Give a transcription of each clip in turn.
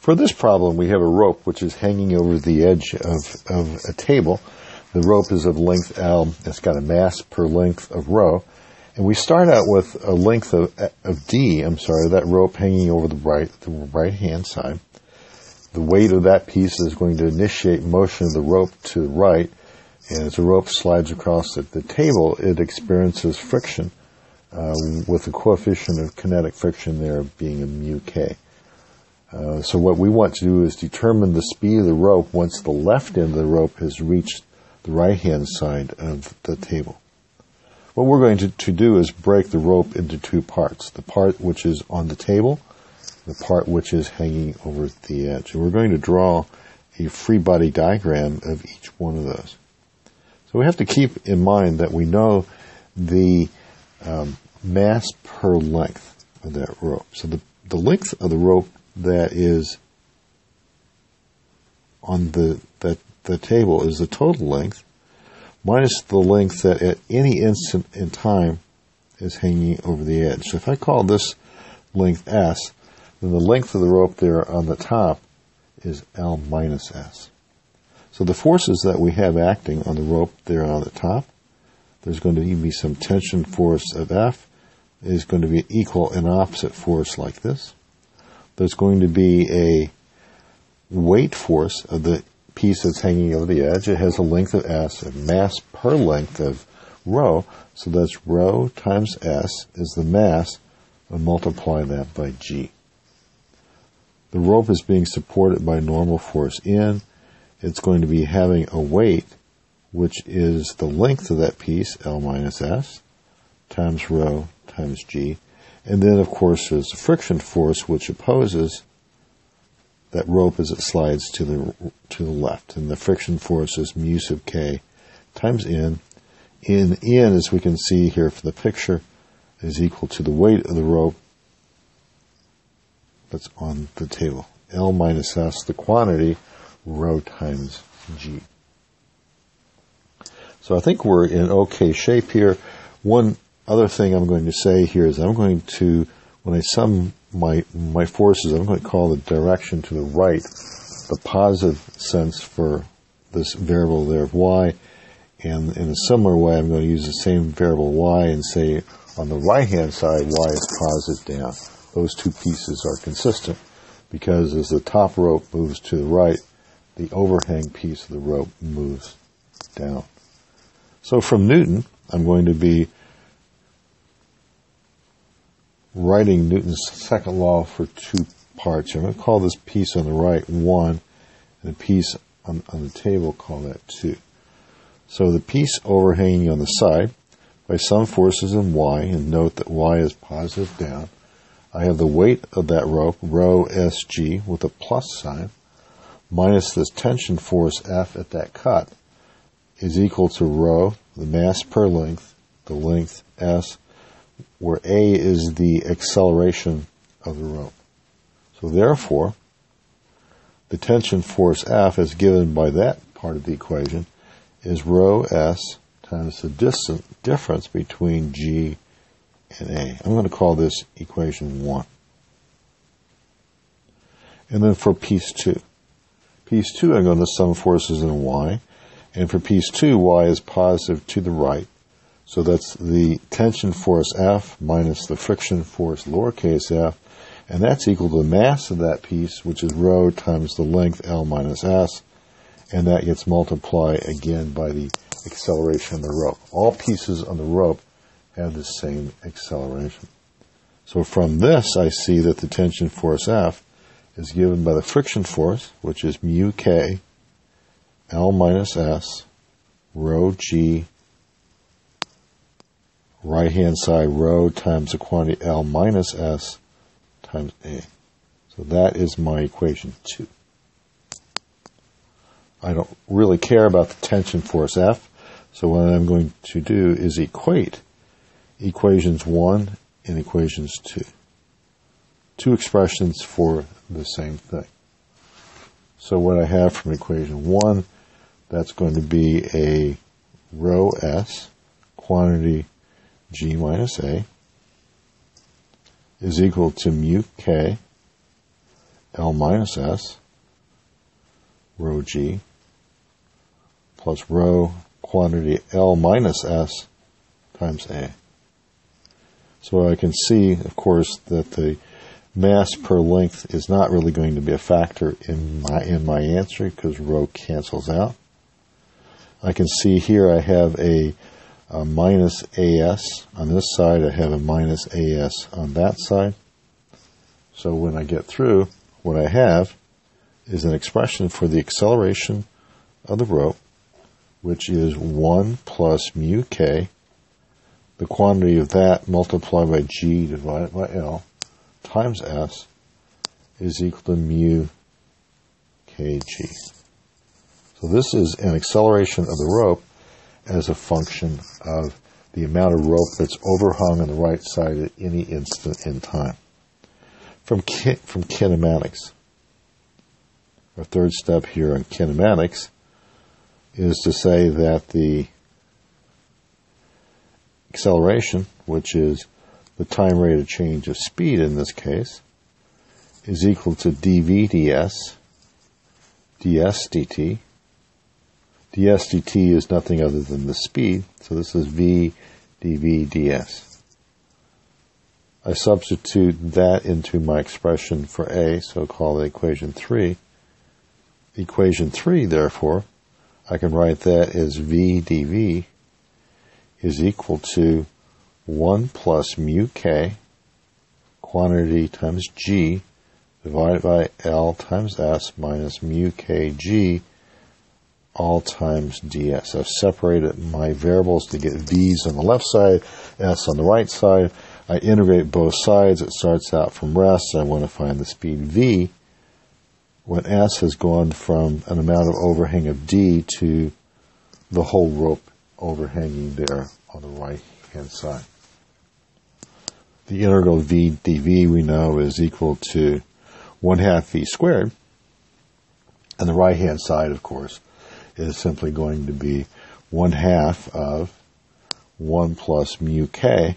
For this problem, we have a rope which is hanging over the edge of a table. The rope is of length L. It's got a mass per length of rho. And we start out with a length of D, that rope hanging over the right-hand side. The weight of that piece is going to initiate motion of the rope to the right. And as the rope slides across the table, it experiences friction with the coefficient of kinetic friction there being a mu k. So what we want to do is determine the speed of the rope once the left end of the rope has reached the right-hand side of the table. What we're going to do is break the rope into two parts, the part which is on the table, the part which is hanging over the edge. And we're going to draw a free body diagram of each one of those. So we have to keep in mind that we know the mass per length of that rope. So the length of the rope that is on the table is the total length minus the length that at any instant in time is hanging over the edge. So if I call this length S, then the length of the rope there on the top is L minus S. So the forces that we have acting on the rope there on the top, there's going to be some tension force of F is going to be equal and opposite force like this. There's going to be a weight force of the piece that's hanging over the edge. It has a length of S, a mass per length of rho, so that's rho times S is the mass, and multiply that by G. The rope is being supported by normal force in. It's going to be having a weight, which is the length of that piece, L minus S, times rho times G. And then, of course, there's the friction force, which opposes that rope as it slides to the left. And the friction force is mu sub k times N. N, as we can see here from the picture, is equal to the weight of the rope that's on the table. L minus S, the quantity, rho times G. So I think we're in okay shape here. One other thing I'm going to say here is I'm going to, when I sum my forces, I'm going to call the direction to the right the positive sense for this variable there of y. And in a similar way, I'm going to use the same variable y and say on the right-hand side, y is positive down. Those two pieces are consistent because as the top rope moves to the right, the overhang piece of the rope moves down. So from Newton, I'm going to be writing Newton's second law for two parts. I'm going to call this piece on the right 1, and the piece on the table, call that 2. So the piece overhanging on the side, by some forces in y, and note that y is positive down, I have the weight of that rope, rho sg, with a plus sign, minus this tension force F at that cut, is equal to rho, the mass per length, the length S, where A is the acceleration of the rope. So therefore, the tension force F, as given by that part of the equation, is rho S times the difference between G and A. I'm going to call this equation 1. And then for piece 2. Piece 2, I'm going to sum forces in y. And for piece 2, y is positive to the right. So that's the tension force F minus the friction force lowercase f. And that's equal to the mass of that piece, which is rho times the length L minus S. And that gets multiplied again by the acceleration of the rope. All pieces on the rope have the same acceleration. So from this, I see that the tension force F is given by the friction force, which is mu k, L minus S, rho G, right-hand side rho times the quantity L minus S times A. So that is my equation 2. I don't really care about the tension force F, so what I'm going to do is equate equations 1 and equations 2. Two expressions for the same thing. So what I have from equation 1, that's going to be a rho S, quantity G minus A, is equal to mu K, L minus S, rho G, plus rho quantity L minus S times A. So I can see, of course, that the mass per length is not really going to be a factor in my answer because rho cancels out. I can see here I have a minus AS on this side. I have a minus AS on that side. So when I get through, what I have is an expression for the acceleration of the rope, which is 1 plus mu k, the quantity of that multiplied by g divided by L times S is equal to mu kg. So this is an acceleration of the rope as a function of the amount of rope that's overhung on the right side at any instant in time. From kinematics, our third step here on kinematics is to say that the acceleration, which is the time rate of change of speed in this case, is equal to dv ds, ds dt. ds dt is nothing other than the speed, so this is v dv ds. I substitute that into my expression for A, so call it equation 3. Equation 3, therefore, I can write that as v dv is equal to 1 plus mu k, quantity times g, divided by L times S minus mu kg, all times ds. I've separated my variables to get v's on the left side, s on the right side. I integrate both sides. It starts out from rest. I want to find the speed v when s has gone from an amount of overhang of d to the whole rope overhanging there on the right-hand side. The integral v dv we know is equal to 1/2 v squared. And the right-hand side, of course, is simply going to be 1/2 of 1 plus mu k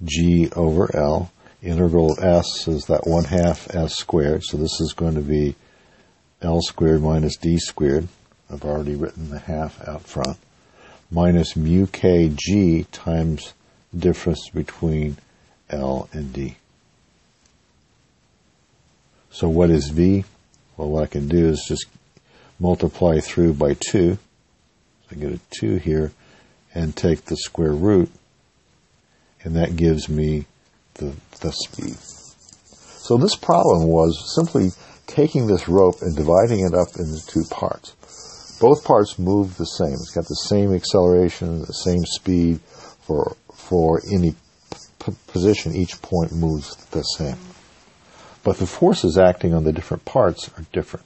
g over L. Integral of s is that 1/2 s squared, so this is going to be L squared minus d squared. I've already written the half out front. Minus mu kg times the difference between L and d. So what is v? Well, what I can do is just multiply through by 2. So I get a 2 here and take the square root, and that gives me the speed. So this problem was simply taking this rope and dividing it up into 2 parts. Both parts move the same. It's got the same acceleration, the same speed for any position. Each point moves the same. But the forces acting on the different parts are different.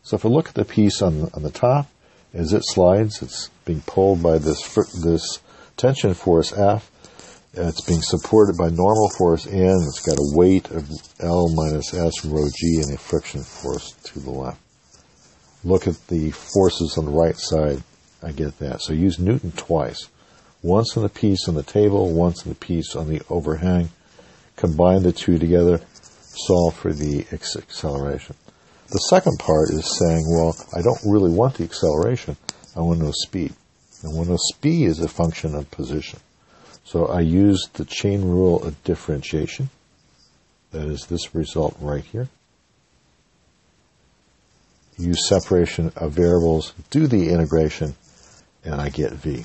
So if I look at the piece on the top, as it slides, it's being pulled by this tension force F. It's being supported by normal force N. It's got a weight of L minus S rho G and a friction force to the left. Look at the forces on the right side. I get that. So use Newton twice. Once on the piece on the table, once on the piece on the overhang. Combine the two together. Solve for the acceleration. The second part is saying, well, I don't really want the acceleration. I want to know speed. And I want to know speed is a function of position. So I use the chain rule of differentiation. That is this result right here. Use separation of variables, do the integration, and I get v.